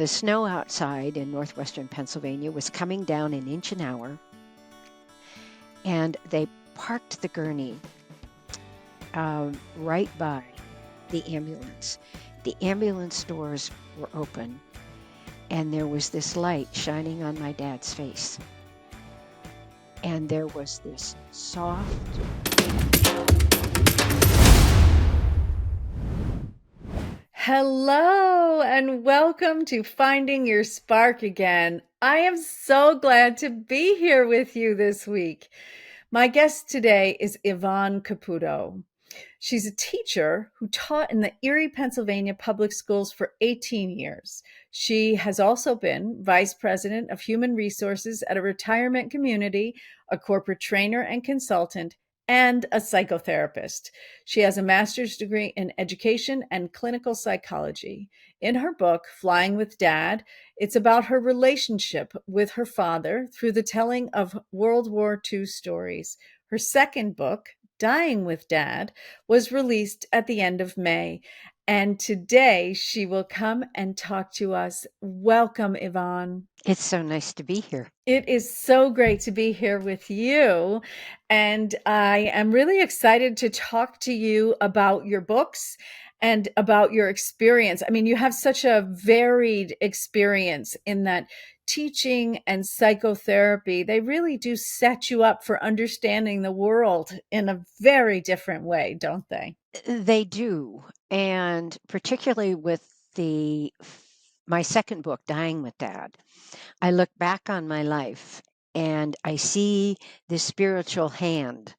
the snow outside in northwestern Pennsylvania was coming down an inch an hour, and they parked the gurney right by the ambulance. The ambulance doors were open, and there was this light shining on my dad's face. And there was this soft... Hello and welcome to Finding Your Spark Again. I am so glad to be here with you this week. My guest today is Yvonne Caputo. She's a teacher who taught in the Erie, Pennsylvania public schools for 18 years. She has also been vice president of human resources at a retirement community, a corporate trainer and consultant, and a psychotherapist. She has a master's degree in education and clinical psychology. In her book, Flying with Dad, it's about her relationship with her father through the telling of World War II stories. Her second book, Dying with Dad, was released at the end of May. And today she will come and talk to us. Welcome, Yvonne. It's so nice to be here. It is so great to be here with you. And I am really excited to talk to you about your books and about your experience. I mean, you have such a varied experience in that teaching and psychotherapy, they really do set you up for understanding the world in a very different way, don't they? They do. And particularly with my second book, Dying with Dad, I look back on my life and I see this spiritual hand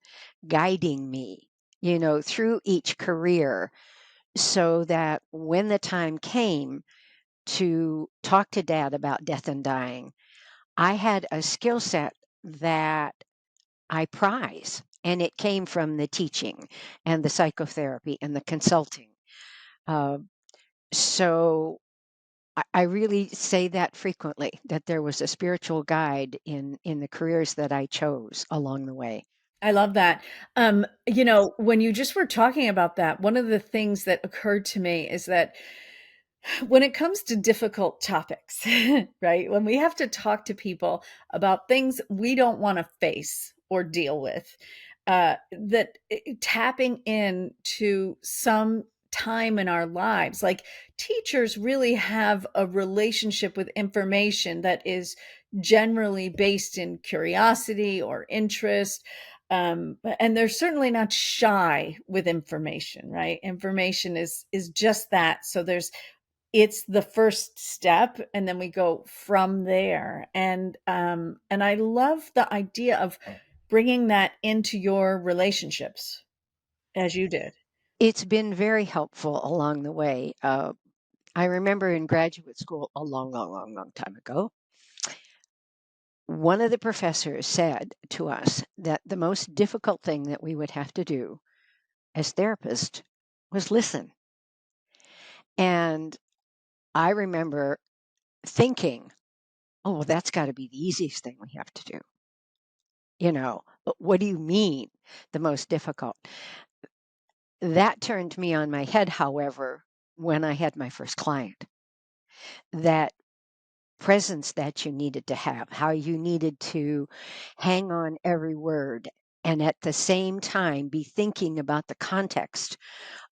guiding me, through each career, so that when the time came to talk to Dad about death and dying, I had a skill set that I prize. And it came from the teaching and the psychotherapy and the consulting. Uh, so I really say that frequently, that there was a spiritual guide in the careers that I chose along the way. I love that. When you just were talking about that, one of the things that occurred to me is that when it comes to difficult topics, right? When we have to talk to people about things we don't want to face or deal with, tapping into some time in our lives, like teachers really have a relationship with information that is generally based in curiosity or interest. And they're certainly not shy with information, right? Information is just that. So it's the first step, and then we go from there. And I love the idea of bringing that into your relationships as you did. It's been very helpful along the way. I remember in graduate school a long, long, long, long time ago, one of the professors said to us that the most difficult thing that we would have to do as therapists was listen. And I remember thinking, oh, well, that's got to be the easiest thing we have to do. But what do you mean the most difficult? That turned me on my head, however, when I had my first client. That presence that you needed to have, how you needed to hang on every word, and at the same time be thinking about the context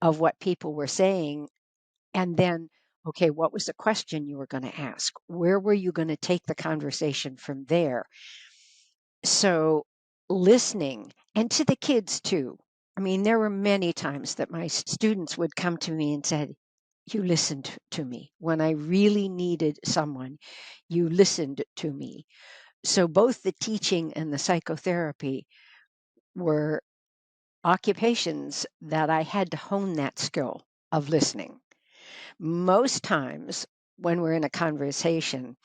of what people were saying. And then, okay, what was the question you were going to ask? Where were you going to take the conversation from there? So listening, and to the kids too. I mean, there were many times that my students would come to me and said, you listened to me. When I really needed someone, you listened to me. So both the teaching and the psychotherapy were occupations that I had to hone that skill of listening. Most times when we're in a conversation,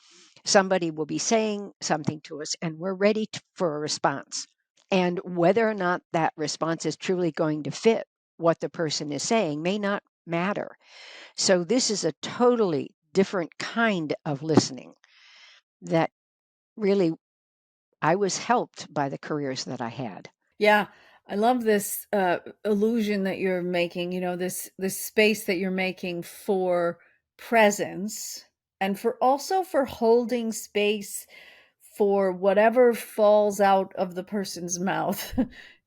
somebody will be saying something to us and we're ready for a response. And whether or not that response is truly going to fit what the person is saying may not matter. So this is a totally different kind of listening that really I was helped by the careers that I had. Yeah, I love this illusion that you're making, this space that you're making for presence, and for also for holding space for whatever falls out of the person's mouth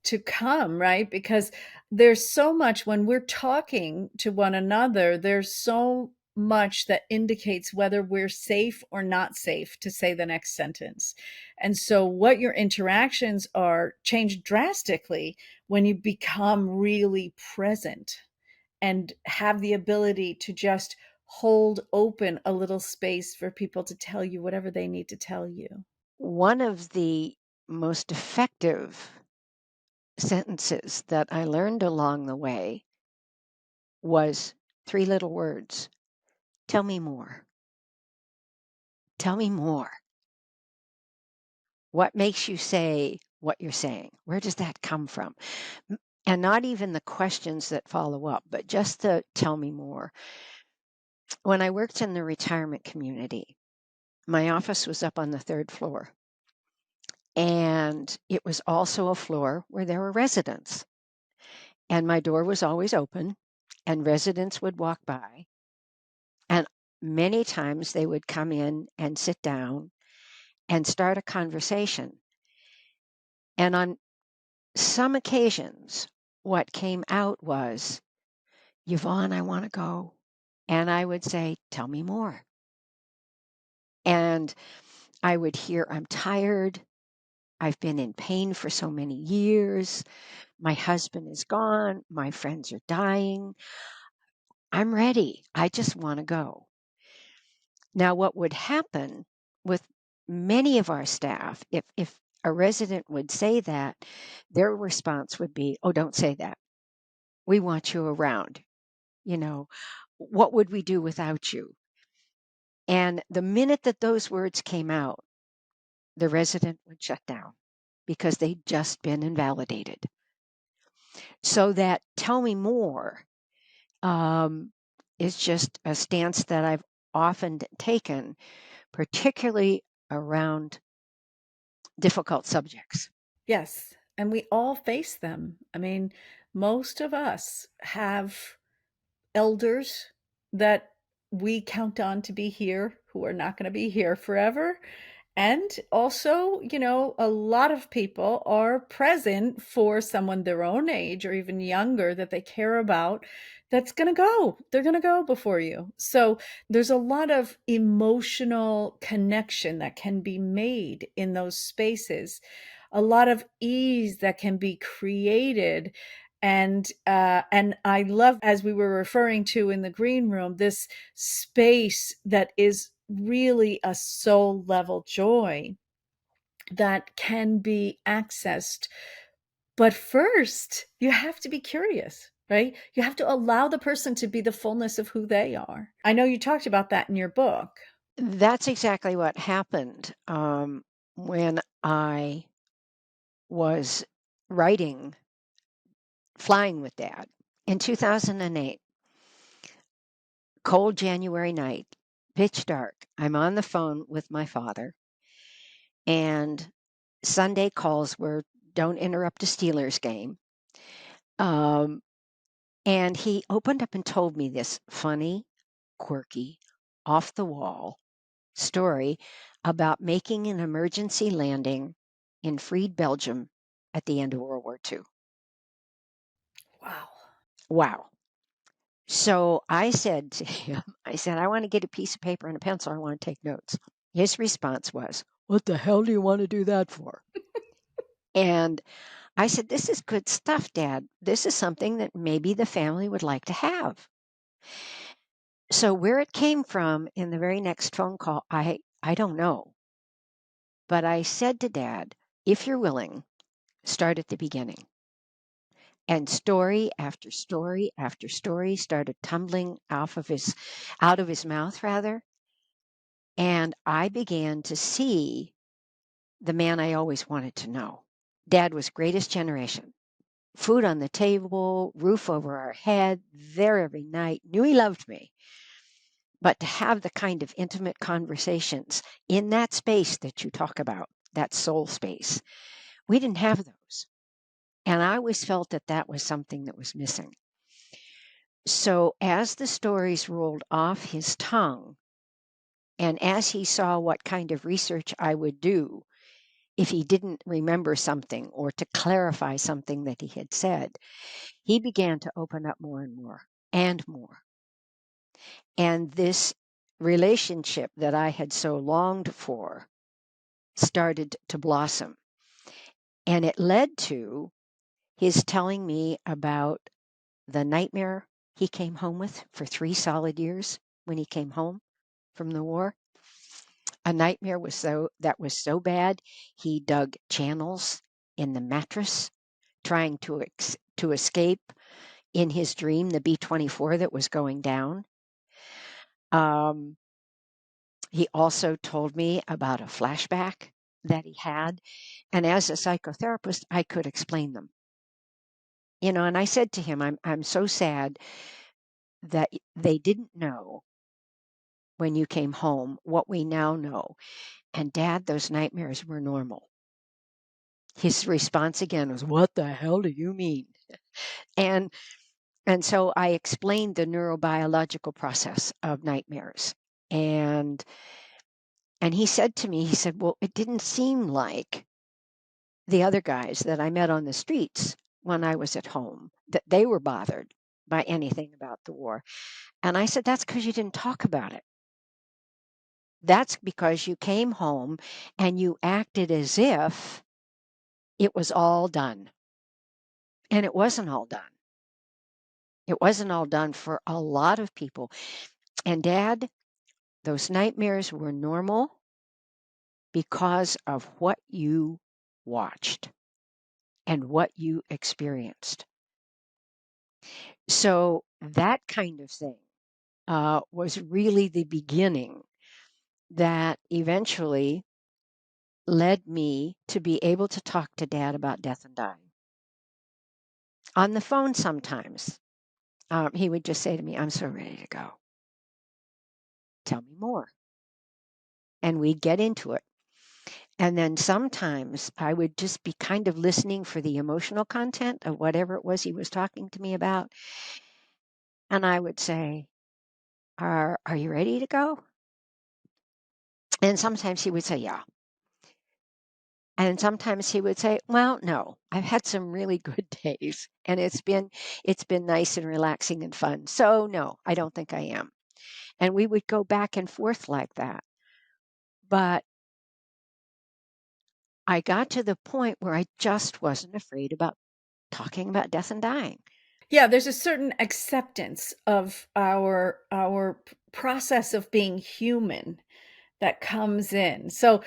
to come, right? Because there's so much when we're talking to one another, there's so much that indicates whether we're safe or not safe to say the next sentence. And so, what your interactions are change drastically when you become really present and have the ability to just hold open a little space for people to tell you whatever they need to tell you. One of the most effective sentences that I learned along the way was 3 little words. Tell me more. Tell me more. What makes you say what you're saying? Where does that come from? And not even the questions that follow up, but just the tell me more. When I worked in the retirement community, my office was up on the 3rd floor. And it was also a floor where there were residents. And my door was always open, and residents would walk by. And many times they would come in and sit down and start a conversation. And on some occasions, what came out was, Yvonne, I want to go. And I would say, tell me more. And I would hear, I'm tired. I've been in pain for so many years. My husband is gone. My friends are dying. I'm ready. I just want to go. Now, what would happen with many of our staff, if a resident would say that, their response would be, oh, don't say that. We want you around. You know, what would we do without you? And the minute that those words came out, the resident would shut down because they'd just been invalidated. So that tell me more is just a stance that I've often taken, particularly around difficult subjects. Yes, and we all face them. I mean, most of us have elders that we count on to be here who are not going to be here forever. And also, a lot of people are present for someone their own age or even younger that they care about that's going to go. They're going to go before you. So there's a lot of emotional connection that can be made in those spaces, a lot of ease that can be created. And I love, as we were referring to in the green room, this space that is really a soul level joy that can be accessed. But first, you have to be curious, right? You have to allow the person to be the fullness of who they are. I know you talked about that in your book. That's exactly what happened when I was writing Flying with Dad. In 2008, cold January night, pitch dark, I'm on the phone with my father, and Sunday calls were don't interrupt a Steelers game. Um, and he opened up and told me this funny, quirky, off the wall story about making an emergency landing in freed Belgium at the end of World War II. Wow. Wow. So I said to him, I said, I want to get a piece of paper and a pencil. I want to take notes. His response was, what the hell do you want to do that for? And I said, this is good stuff, Dad. This is something that maybe the family would like to have. So where it came from in the very next phone call, I don't know. But I said to Dad, if you're willing, start at the beginning. And story after story after story started tumbling out of his mouth rather. And I began to see the man I always wanted to know. Dad was greatest generation. Food on the table, roof over our head, there every night, knew he loved me. But to have the kind of intimate conversations in that space that you talk about, that soul space, we didn't have those. And I always felt that that was something that was missing. So as the stories rolled off his tongue, And as he saw what kind of research I would do if he didn't remember something or to clarify something that he had said, he began to open up more and more and more. And this relationship that I had so longed for started to blossom. And it led to his telling me about the nightmare he came home with for 3 solid years when he came home from the war. A nightmare that was so bad, he dug channels in the mattress trying to escape in his dream the B-24 that was going down. Um, he also told me about a flashback that he had, and as a psychotherapist, I could explain them. And I said to him, I'm so sad that they didn't know when you came home what we now know. And Dad, those nightmares were normal. His response again was, "What the hell do you mean?" And and so I explained the neurobiological process of nightmares. And he said to me, he said, "Well, it didn't seem like the other guys that I met on the streets when I was at home, that they were bothered by anything about the war." And I said, "That's because you didn't talk about it. That's because you came home and you acted as if it was all done." And it wasn't all done. It wasn't all done for a lot of people. And Dad, those nightmares were normal because of what you watched and what you experienced. So that kind of thing was really the beginning that eventually led me to be able to talk to Dad about death and dying. On the phone sometimes, he would just say to me, "I'm so ready to go. Tell me more." And we'd get into it. And then sometimes I would just be kind of listening for the emotional content of whatever it was he was talking to me about. And I would say, Are you ready to go?" And sometimes he would say, "Yeah." And sometimes he would say, "Well, no, I've had some really good days and it's been nice and relaxing and fun. So no, I don't think I am." And we would go back and forth like that. But I got to the point where I just wasn't afraid about talking about death and dying. Yeah, there's a certain acceptance of our process of being human that comes in. So,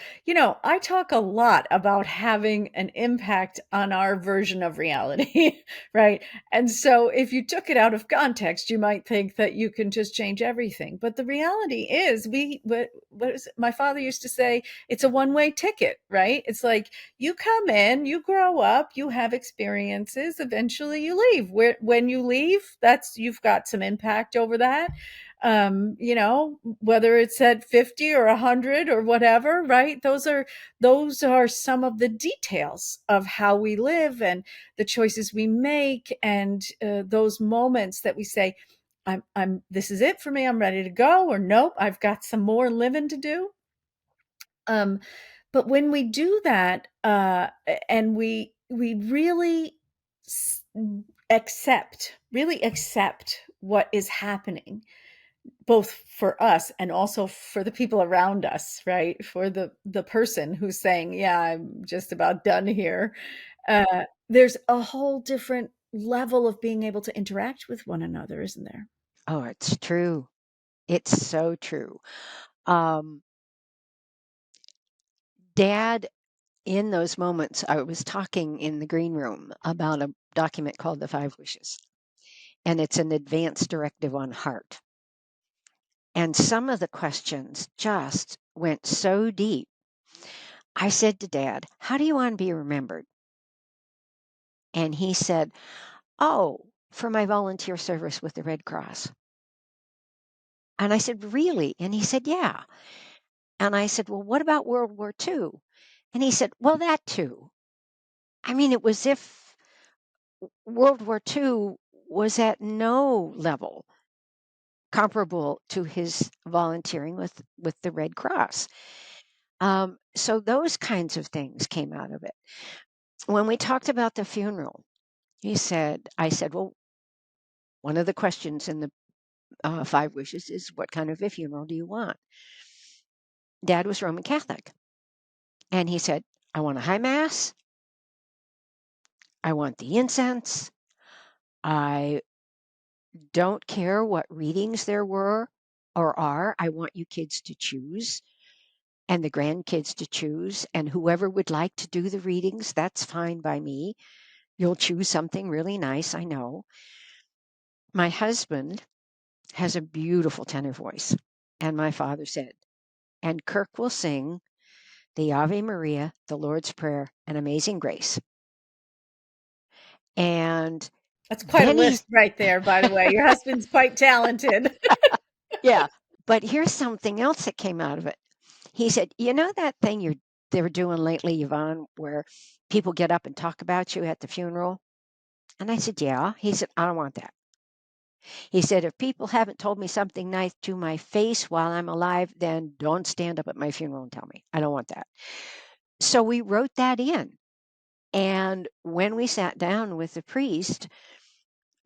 I talk a lot about having an impact on our version of reality, right? And so, if you took it out of context, you might think that you can just change everything. But the reality is, what is it? My father used to say, it's a one-way ticket, right? It's like you come in, you grow up, you have experiences, eventually you leave. When you leave, that's you've got some impact over that, whether it's at 50 or 100 or whatever, right? Those are some of the details of how we live and the choices we make, and those moments that we say, I'm this is it for me, I'm ready to go, or nope, I've got some more living to do. um but when we do that, and we really s- accept what is happening, both for us and also for the people around us, right? For the person who's saying, "Yeah, I'm just about done here." There's a whole different level of being able to interact with one another, isn't there? Oh, it's true. It's so true. Um, Dad, in those moments, I was talking in the green room about a document called the Five Wishes, and it's an advanced directive on heart. And some of the questions just went so deep. I said to Dad, "How do you want to be remembered?" And he said, "Oh, for my volunteer service with the Red Cross." And I said, "Really?" And he said, "Yeah." And I said, "Well, what about World War II?" And he said, "Well, that too." I mean, it was if World War II was at no level comparable to his volunteering with the Red Cross. So those kinds of things came out of it. When we talked about the funeral, I said, well, one of the questions in the 5 wishes is, what kind of a funeral do you want? Dad was Roman Catholic. And he said, I want a high mass. I want the incense. I don't care what readings there were or are. I want you kids to choose and the grandkids to choose. And whoever would like to do the readings, that's fine by me. You'll choose something really nice, I know. My husband has a beautiful tenor voice. And my father said, and Kirk will sing the Ave Maria, the Lord's Prayer, and Amazing Grace. And That's quite a then list right there, by the way. Your husband's quite talented. yeah, but here's something else that came out of it. He said, you know that thing they were doing lately, Yvonne, where people get up and talk about you at the funeral? And I said, yeah. He said, I don't want that. He said, if people haven't told me something nice to my face while I'm alive, then don't stand up at my funeral and tell me. I don't want that. So we wrote that in. And when we sat down with the priest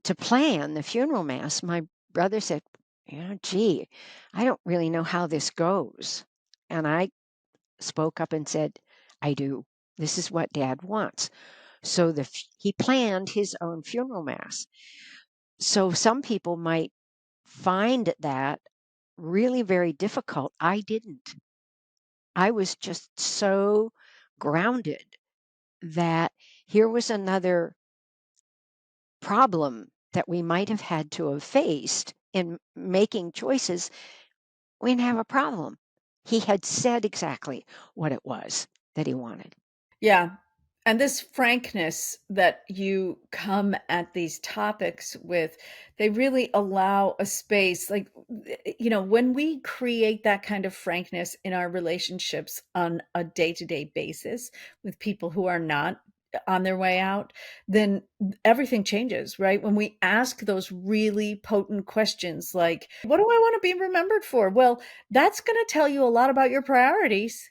to plan the funeral mass, my brother said, gee, I don't really know how this goes. And I spoke up and said, I do. This is what Dad wants. So he planned his own funeral mass. So some people might find that really very difficult. I didn't. I was just so grounded that here was another problem that we might have had to have faced in making choices. We didn't have a problem. He had said exactly what it was that he wanted. Yeah. And this frankness that you come at these topics with, they really allow a space. Like, when we create that kind of frankness in our relationships on a day to day basis with people who are not on their way out, then everything changes, right? When we ask those really potent questions like, what do I want to be remembered for? Well, that's going to tell you a lot about your priorities,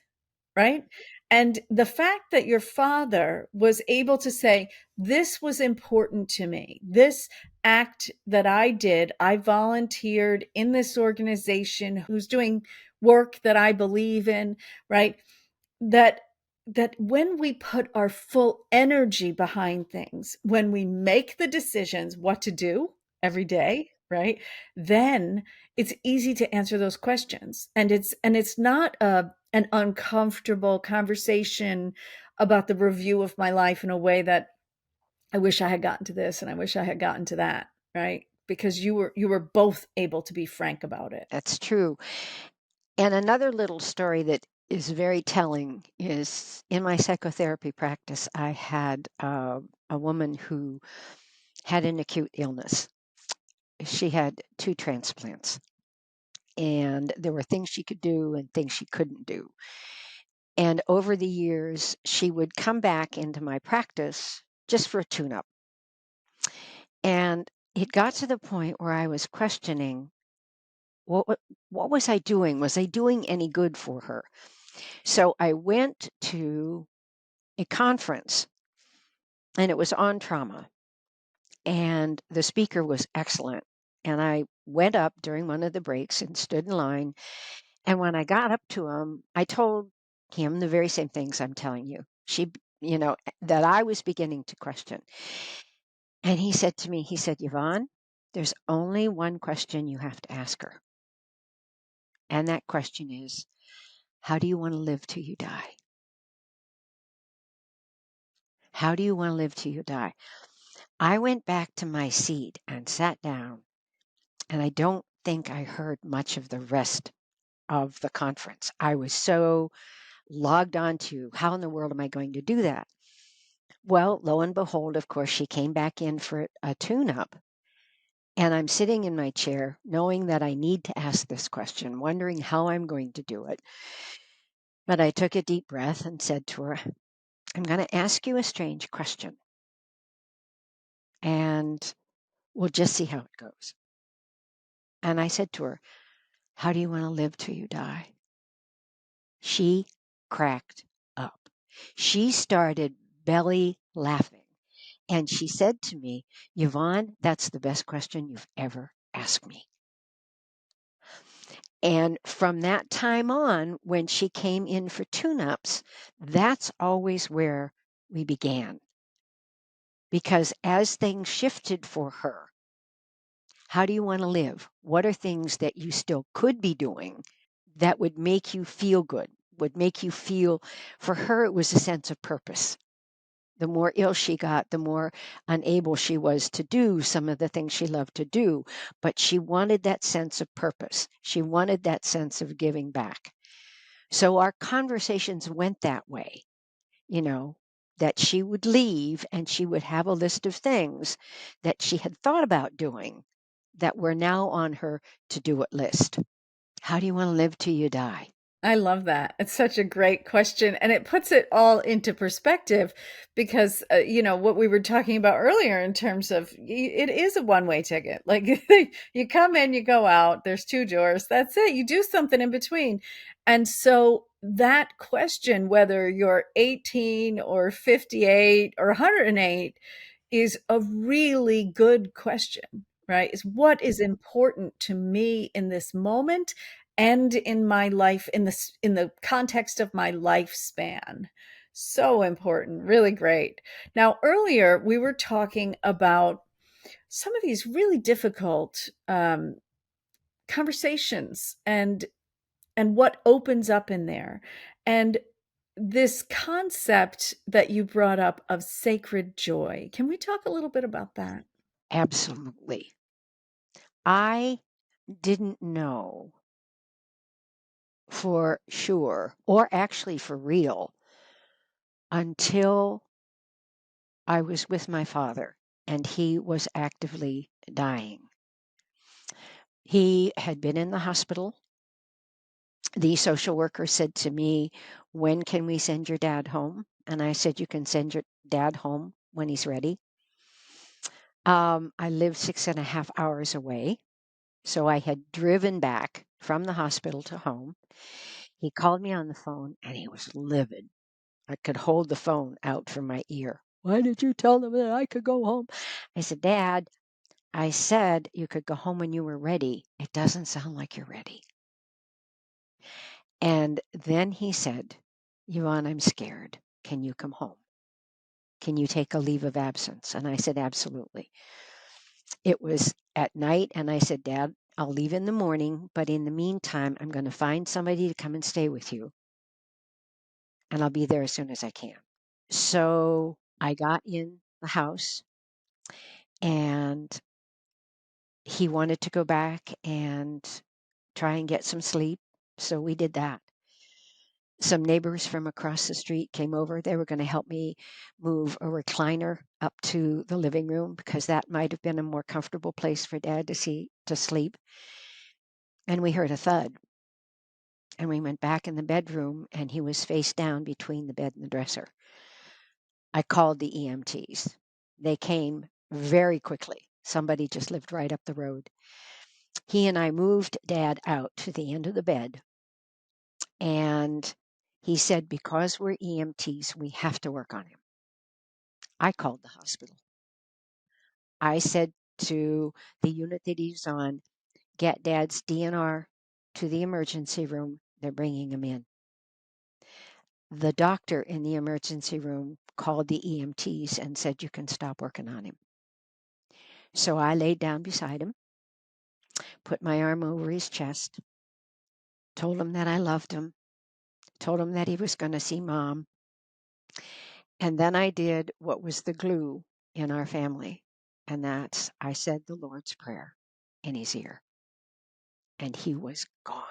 right? And the fact that your father was able to say, this was important to me. This act that I did, I volunteered in this organization who's doing work that I believe in, right? That that when we put our full energy behind things, when we make the decisions what to do every day, right? Then it's easy to answer those questions. And it's not an uncomfortable conversation about the review of my life in a way that I wish I had gotten to this and I wish I had gotten to that, right? Because you were both able to be frank about it. That's true. And another little story that is very telling is in my psychotherapy practice, I had a woman who had an acute illness. She had 2 transplants, and there were things she could do and things she couldn't do. And over the years, she would come back into my practice just for a tune up. And it got to the point where I was questioning what was I doing? Was I doing any good for her? So I went to a conference and it was on trauma, and the speaker was excellent. And I went up during one of the breaks and stood in line. And when I got up to him, I told him the very same things I'm telling you. That I was beginning to question. And he said to me, he said, Yvonne, there's only one question you have to ask her. And that question is, how do you want to live till you die? How do you want to live till you die? I went back to my seat and sat down, and I don't think I heard much of the rest of the conference. I was so logged on to how in the world am I going to do that? Well, lo and behold, of course, she came back in for a tune up. And I'm sitting in my chair knowing that I need to ask this question, wondering how I'm going to do it. But I took a deep breath and said to her, I'm going to ask you a strange question, and we'll just see how it goes. And I said to her, "How do you want to live till you die?" She cracked up. She started belly laughing. And she said to me, "Yvonne, that's the best question you've ever asked me." And from that time on, when she came in for tune-ups, that's always where we began. Because as things shifted for her, how do you want to live? What are things that you still could be doing that would make you feel good, would make you feel, for her, it was a sense of purpose. The more ill she got, the more unable she was to do some of the things she loved to do. But she wanted that sense of purpose. She wanted that sense of giving back. So our conversations went that way, you know, that she would leave and she would have a list of things that she had thought about doing that were now on her to do it list. How do you want to live till you die? I love that. It's such a great question, and it puts it all into perspective because, what we were talking about earlier in terms of it is a one-way ticket. Like you come in, you go out, there's two doors, that's it. You do something in between. And so that question, whether you're 18 or 58 or 108, is a really good question, right? Is what is important to me in this moment and in my life, in the context of my lifespan. So important, really great. Now, earlier we were talking about some of these really difficult conversations and what opens up in there, and this concept that you brought up of sacred joy. Can we talk a little bit about that? Absolutely. I didn't know for sure, or actually for real, until I was with my father and he was actively dying. He had been in the hospital. The social worker said to me, "When can we send your dad home?" And I said, "You can send your dad home when he's ready." I lived 6.5 hours away. So I had driven back from the hospital to home. He called me on the phone and he was livid. I could hold the phone out from my ear. "Why did you tell them that I could go home?" I said, "Dad, I said you could go home when you were ready. It doesn't sound like you're ready." And then he said, "Yvonne, I'm scared. Can you come home? Can you take a leave of absence?" And I said, "Absolutely." It was at night, and I said, "Dad, I'll leave in the morning, but in the meantime, I'm going to find somebody to come and stay with you, and I'll be there as soon as I can." So I got in the house, and he wanted to go back and try and get some sleep. So we did that. Some neighbors from across the street came over. They were going to help me move a recliner up to the living room because that might have been a more comfortable place for Dad to sleep. And we heard a thud. And we went back in the bedroom, and he was face down between the bed and the dresser. I called the EMTs. They came very quickly. Somebody just lived right up the road. He and I moved Dad out to the end of the bed, and he said, "Because we're EMTs, we have to work on him." I called the hospital. I said to the unit that he's on, "Get Dad's DNR to the emergency room. They're bringing him in." The doctor in the emergency room called the EMTs and said, "You can stop working on him." So I laid down beside him, put my arm over his chest, told him that I loved him, told him that he was going to see Mom. And then I did what was the glue in our family. And that's, I said the Lord's Prayer in his ear. And he was gone.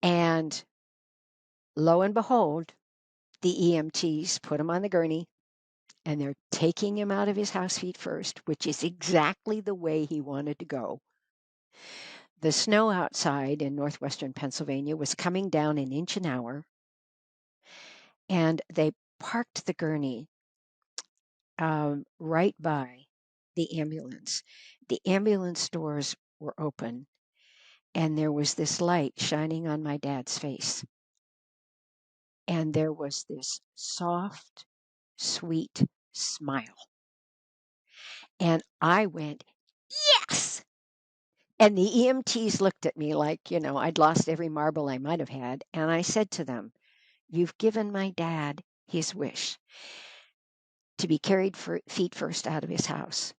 And lo and behold, the EMTs put him on the gurney, and they're taking him out of his house feet first, which is exactly the way he wanted to go. The snow outside in northwestern Pennsylvania was coming down an inch an hour, and they parked the gurney right by the ambulance the ambulance doors were open, and there was this light shining on my dad's face. And there was this soft, sweet smile. And I went, yes! And the EMTs looked at me like, I'd lost every marble I might have had. And I said to them, you've given my dad his wish to be carried feet first out of his house.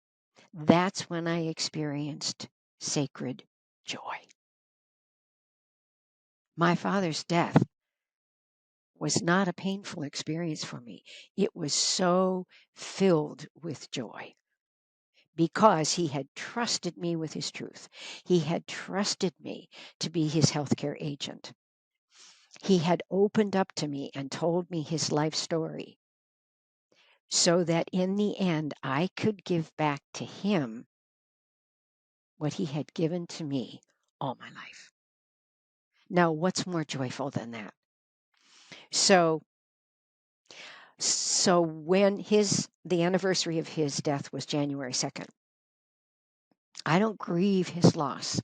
That's when I experienced sacred joy. My father's death was not a painful experience for me. It was so filled with joy because he had trusted me with his truth. He had trusted me to be his healthcare agent. He had opened up to me and told me his life story so that in the end I could give back to him what he had given to me all my life. Now, what's more joyful than that? So when the anniversary of his death was January 2nd, I don't grieve his loss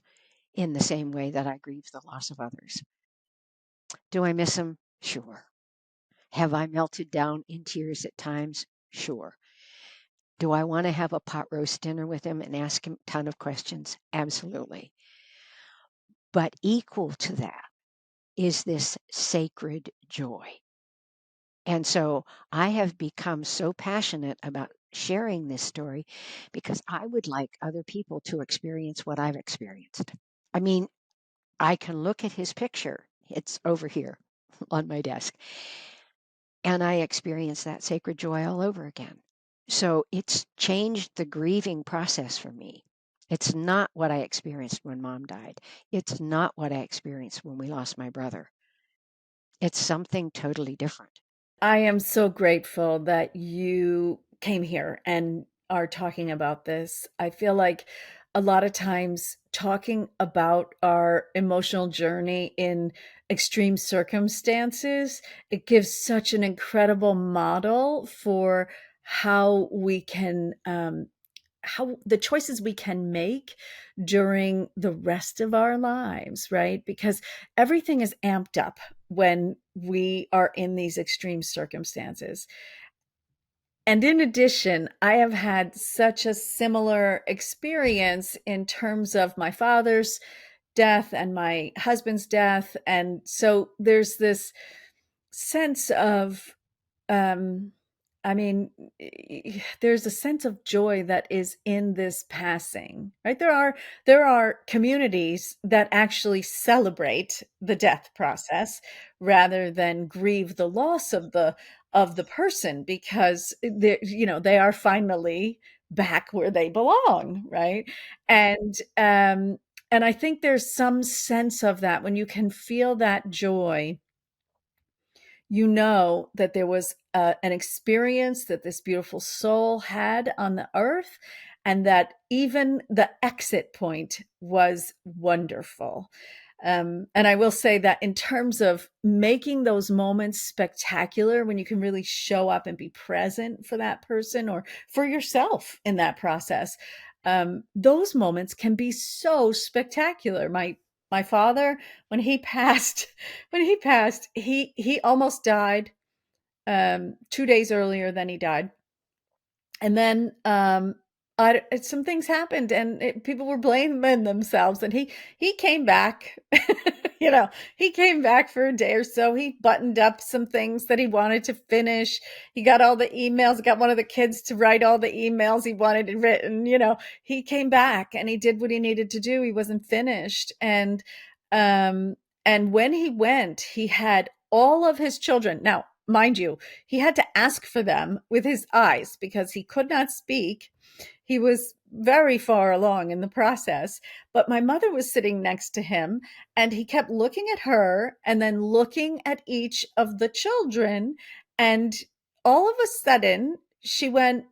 in the same way that I grieve the loss of others. Do I miss him? Sure. Have I melted down in tears at times? Sure. Do I want to have a pot roast dinner with him and ask him a ton of questions? Absolutely. But equal to that is this sacred joy. And so I have become so passionate about sharing this story because I would like other people to experience what I've experienced. I mean, I can look at his picture. It's over here on my desk. And I experience that sacred joy all over again. So it's changed the grieving process for me. It's not what I experienced when mom died. It's not what I experienced when we lost my brother. It's something totally different. I am so grateful that you came here and are talking about this. I feel like a lot of times talking about our emotional journey in extreme circumstances, it gives such an incredible model for how we can how the choices we can make during the rest of our lives, right? Because everything is amped up when we are in these extreme circumstances. And in addition, I have had such a similar experience in terms of my father's death and my husband's death. And so there's this sense of um I mean, there's a sense of joy that is in this passing, right? There are communities that actually celebrate the death process rather than grieve the loss of the person because they are finally back where they belong, right? And and I think there's some sense of that when you can feel that joy, you know that there was an experience that this beautiful soul had on the earth, and that even the exit point was wonderful. And I will say that in terms of making those moments spectacular, when you can really show up and be present for that person or for yourself in that process, those moments can be so spectacular. My father, when he passed, he almost died 2 days earlier than he died. And then some things happened, and people were blaming themselves. And he came back. He came back for a day or so. He buttoned up some things that he wanted to finish. He got all the emails. Got one of the kids to write all the emails he wanted written. He came back and he did what he needed to do. He wasn't finished, um, and when he went, he had all of his children. Now, mind you, he had to ask for them with his eyes because he could not speak. He was very far along in the process, but my mother was sitting next to him, and he kept looking at her and then looking at each of the children. And all of a sudden, she went,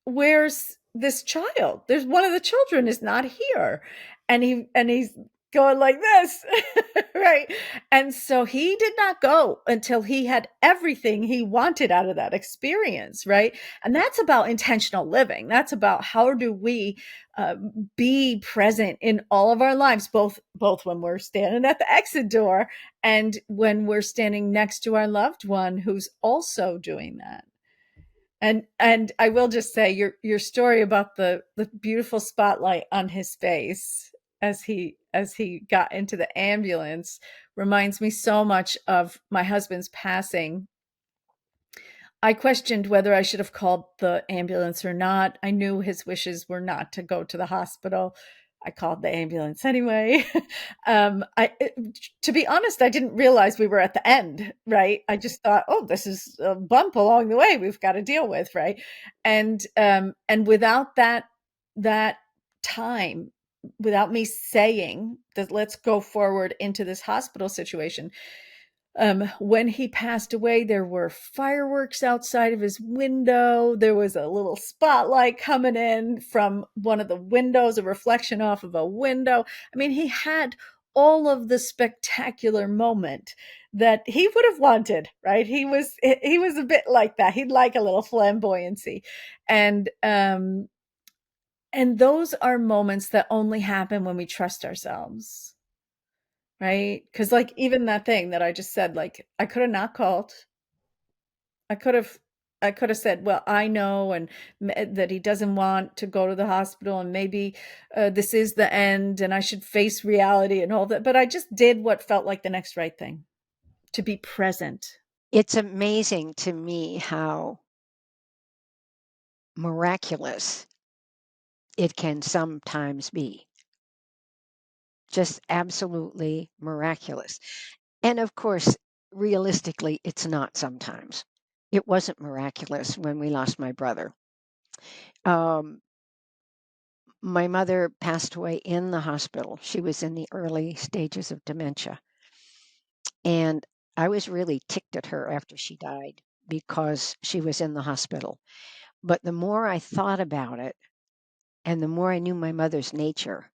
"Where's this child? There's one of the children is not here." And he's going like this, right? And so he did not go until he had everything he wanted out of that experience, right? And that's about intentional living. That's about how do we uh, be present in all of our lives, both when we're standing at the exit door and when we're standing next to our loved one who's also doing that. And I will just say your story about the beautiful spotlight on his face as he got into the ambulance reminds me so much of my husband's passing. I questioned whether I should have called the ambulance or not. I knew his wishes were not to go to the hospital. I called the ambulance anyway. To be honest, I didn't realize we were at the end, right? I just thought, oh, this is a bump along the way we've got to deal with, right? And without that time, without me saying that, let's go forward into this hospital situation, when he passed away, there were fireworks outside of his window. There was a little spotlight coming in from one of the windows, a reflection off of a window. I mean, he had all of the spectacular moment that he would have wanted, right? He was a bit like that. He'd like a little flamboyancy. And those are moments that only happen when we trust ourselves. Right? Because, like, even that thing that I just said, like, I could have not called. I could have I could have said, "Well, I know and that he doesn't want to go to the hospital, and maybe this is the end, and I should face reality and all that." But I just did what felt like the next right thing, to be present. It's amazing to me how miraculous it can sometimes be. Just absolutely miraculous. And of course, realistically, it's not sometimes. It wasn't miraculous when we lost my brother. Um, my mother passed away in the hospital. She was in the early stages of dementia. And I was really ticked at her after she died because she was in the hospital. But the more I thought about it and the more I knew my mother's nature,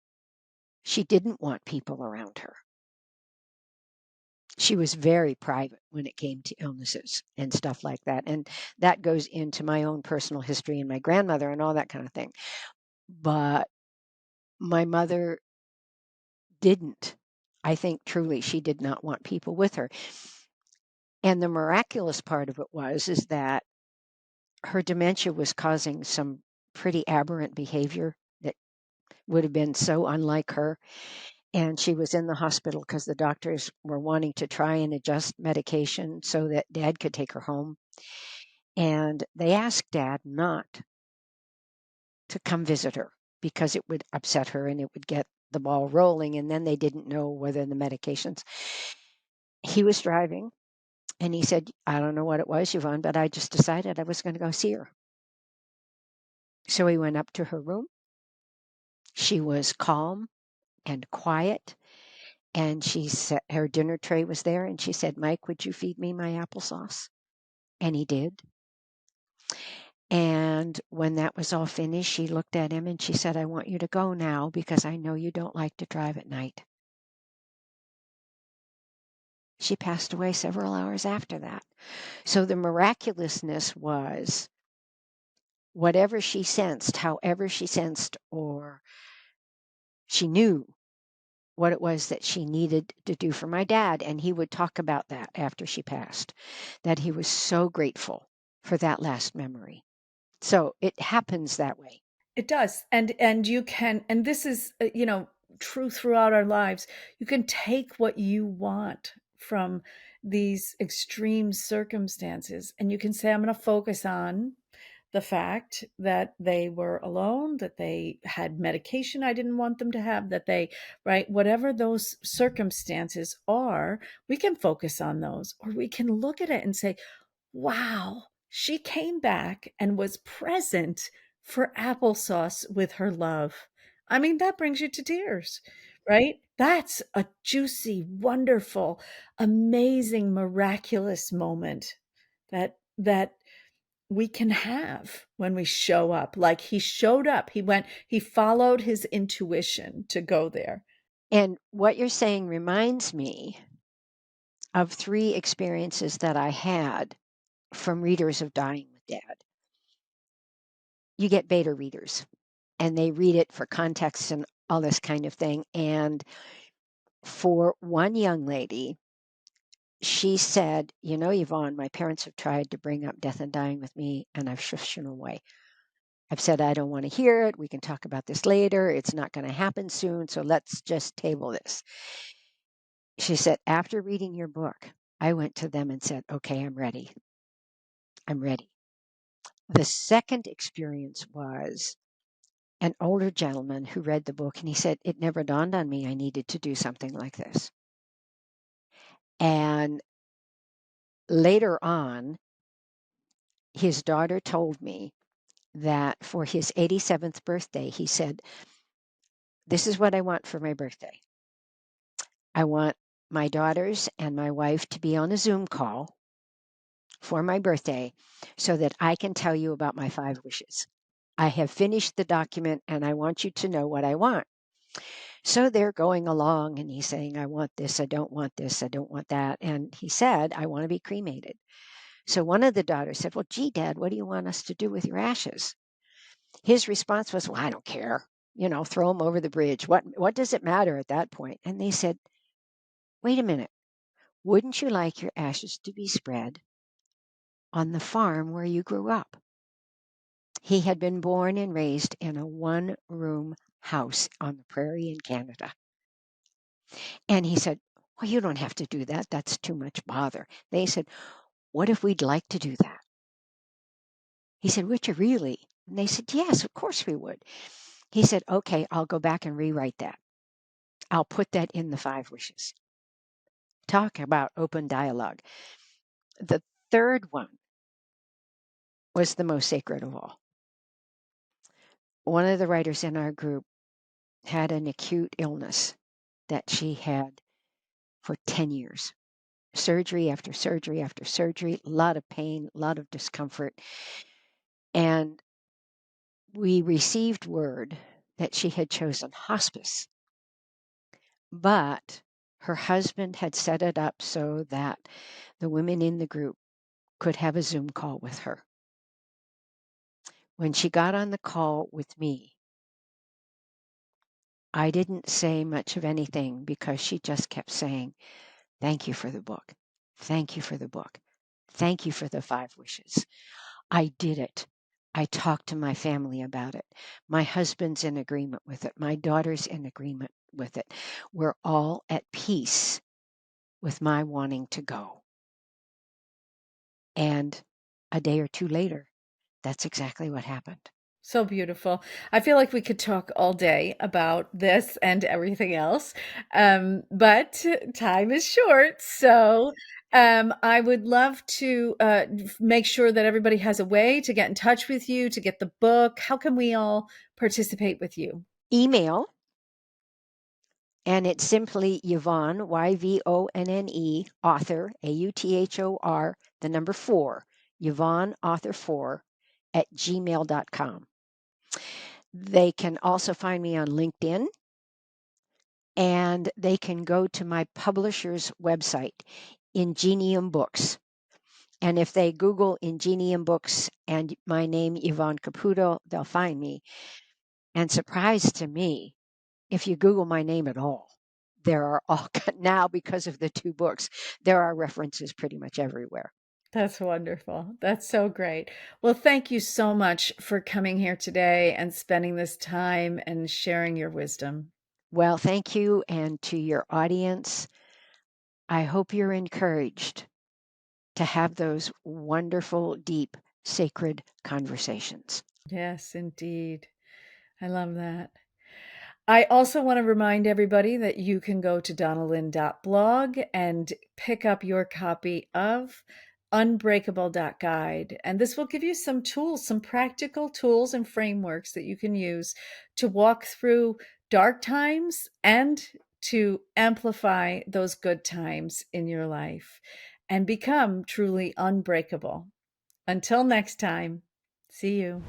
she didn't want people around her. She was very private when it came to illnesses and stuff like that. And that goes into my own personal history and my grandmother and all that kind of thing. But my mother didn't. I think truly she did not want people with her. And the miraculous part of it is that her dementia was causing some pretty aberrant behavior that would have been so unlike her. And she was in the hospital because the doctors were wanting to try and adjust medication so that Dad could take her home. And they asked Dad not to come visit her because it would upset her and it would get the ball rolling. And then they didn't know whether the medications. He was driving and he said, I don't know what it was, Yvonne, but I just decided I was going to go see her. So he went up to her room. She was calm and quiet. And she said her dinner tray was there. And she said, Mike, would you feed me my applesauce? And he did. And when that was all finished, she looked at him and she said, I want you to go now because I know you don't like to drive at night. She passed away several hours after that. So the miraculousness was whatever she sensed, however she sensed, or she knew what it was that she needed to do for my dad. And he would talk about that after she passed, that he was so grateful for that last memory. So it happens that way. It does. And you can, and this is, true throughout our lives. You can take what you want from these extreme circumstances and you can say, I'm going to focus on the fact that they were alone, that they had medication I didn't want them to have, that they, right, whatever those circumstances are, we can focus on those, or we can look at it and say, wow, she came back and was present for applesauce with her love. I mean, that brings you to tears, right? That's a juicy, wonderful, amazing, miraculous moment that we can have when we show up. Like he showed up, he followed his intuition to go there. And what you're saying reminds me of 3 experiences that I had from readers of Dying with Dad, you get beta readers, and they read it for context and all this kind of thing. And for one young lady, she said, "You know, Yvonne, my parents have tried to bring up death and dying with me, and I've shushed away. I've said, I don't want to hear it. We can talk about this later. It's not going to happen soon. So let's just table this." She said, "After reading your book, I went to them and said, okay, I'm ready. I'm ready." The second experience was an older gentleman who read the book, and he said, "It never dawned on me I needed to do something like this." And later on, his daughter told me that for his 87th birthday, he said, "This is what I want for my birthday. I want my daughters and my wife to be on a Zoom call for my birthday so that I can tell you about my 5 wishes. I have finished the document and I want you to know what I want." So they're going along and he's saying, "I want this, I don't want this, I don't want that." And he said, "I want to be cremated." So one of the daughters said, "Well, gee, Dad, what do you want us to do with your ashes?" His response was, "Well, I don't care. Throw them over the bridge. What does it matter at that point?" And they said, "Wait a minute. Wouldn't you like your ashes to be spread on the farm where you grew up?" He had been born and raised in a one-room house on the prairie in Canada. And he said, "Well, you don't have to do that. That's too much bother." They said, "What if we'd like to do that?" He said, "Would you really?" And they said, "Yes, of course we would." He said, "Okay, I'll go back and rewrite that. I'll put that in the 5 wishes." Talk about open dialogue. The third one was the most sacred of all. One of the writers in our group had an acute illness that she had for 10 years. Surgery after surgery after surgery, a lot of pain, a lot of discomfort. And we received word that she had chosen hospice, but her husband had set it up so that the women in the group could have a Zoom call with her. When she got on the call with me, I didn't say much of anything because she just kept saying, "Thank you for the book. Thank you for the book. Thank you for the 5 wishes. I did it. I talked to my family about it. My husband's in agreement with it. My daughter's in agreement with it. We're all at peace with my wanting to go." And a day or two later, that's exactly what happened. So beautiful. I feel like we could talk all day about this and everything else, but time is short. So I would love to make sure that everybody has a way to get in touch with you, to get the book. How can we all participate with you? Email, and it's simply Yvonne, Yvonne, author, AUTHOR, the number 4, Yvonne, author 4, at gmail.com. They can also find me on LinkedIn, and they can go to my publisher's website, Ingenium Books. And if they Google Ingenium Books and my name, Yvonne Caputo, they'll find me. And surprise to me, if you Google my name at all, there are all now, because of the 2 books, there are references pretty much everywhere. That's wonderful. That's so great. Well, thank you so much for coming here today and spending this time and sharing your wisdom. Well, thank you. And to your audience, I hope you're encouraged to have those wonderful, deep, sacred conversations. Yes, indeed. I love that. I also want to remind everybody that you can go to donnalynn.blog and pick up your copy of unbreakable.guide. And this will give you some tools, some practical tools and frameworks that you can use to walk through dark times and to amplify those good times in your life and become truly unbreakable. Until next time, see you.